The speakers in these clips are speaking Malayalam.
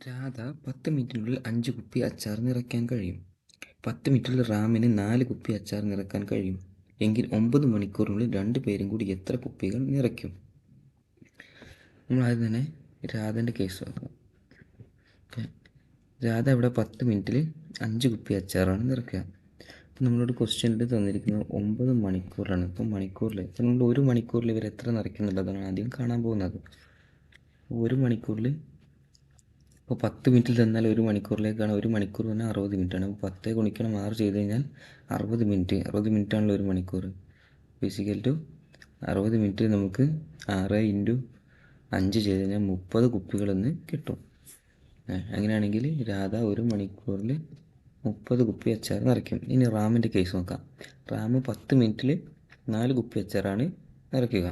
രാധ 10 മിനിറ്റിനുള്ളിൽ 5 കുപ്പി അച്ചാർ നിറയ്ക്കാൻ കഴിയും. 10 മിനിറ്റിൽ റാമിന് 4 കുപ്പി അച്ചാർ നിറയ്ക്കാൻ കഴിയും. എങ്കിൽ 9 മണിക്കൂറിനുള്ളിൽ 2 പേരും കൂടി എത്ര കുപ്പികൾ നിറയ്ക്കും? നമ്മൾ ആദ്യം തന്നെ രാധൻ്റെ കേസ് നോക്കാം. രാധ ഇവിടെ 10 മിനിറ്റിൽ 5 കുപ്പി അച്ചാറാണ് നിറയ്ക്കുക. അപ്പോൾ നമ്മളോട് ക്വസ്റ്റ്യനിൽ തന്നിരിക്കുന്നത് 9 മണിക്കൂറാണ്. ഇപ്പം നമ്മൾ 1 മണിക്കൂറിൽ ഇവർ എത്ര നിറയ്ക്കുന്നുള്ളതാണ് ആദ്യം കാണാൻ പോകുന്നത്. 1 മണിക്കൂറിൽ ഇപ്പോൾ 10 മിനിറ്റിൽ തന്നാൽ 1 മണിക്കൂറിലേക്കാണ്. 1 മണിക്കൂർ പറഞ്ഞാൽ 60 മിനിറ്റാണ്. അപ്പോൾ 10 ഗുണിക്കണം 6 ചെയ്ത് കഴിഞ്ഞാൽ 60 മിനിറ്റാണല്ലോ 1 മണിക്കൂർ. ഫിസിക്കൽ ടു 60 മിനിറ്റിൽ നമുക്ക് 6 ഇൻറ്റു 5 ചെയ്ത് കഴിഞ്ഞാൽ 30 കുപ്പികളെന്ന് കിട്ടും. അങ്ങനെയാണെങ്കിൽ രാധ 1 മണിക്കൂറിൽ 30 കുപ്പി അച്ചാർ നിറയ്ക്കും. ഇനി റാമിൻ്റെ കേസ് നോക്കാം. റാം 10 മിനിറ്റിൽ 4 കുപ്പി അച്ചാറാണ് നിറയ്ക്കുക.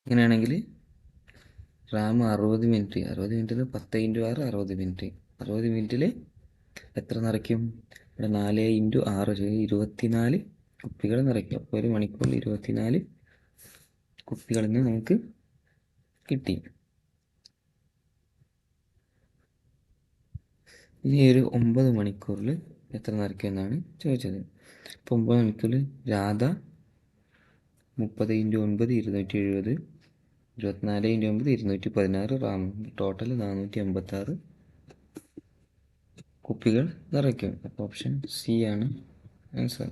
ഇങ്ങനെയാണെങ്കിൽ റാം 60 മിനിറ്റ് 10 ഇൻറ്റു 6 60 മിനിറ്റ്. 60 മിനിറ്റിൽ എത്ര നിറയ്ക്കും? ഇവിടെ 4 ഇൻറ്റു 6 24 കുപ്പികൾ നിറയ്ക്കും. അപ്പോൾ 1 മണിക്കൂറിൽ 24 കുപ്പികളിൽ നിന്ന് നമുക്ക് കിട്ടി. ഇനി ഒരു 9 മണിക്കൂറിൽ എത്ര നിറയ്ക്കും എന്നാണ് ചോദിച്ചത്. ഇപ്പോൾ 9 മണിക്കൂറിൽ Radha 30 into 9 270, 24 into 9 216, Ram total 486 കുപ്പികൾ നിറയ്ക്കും. അപ്പോൾ ഓപ്ഷൻ സി ആണ് ആൻസർ.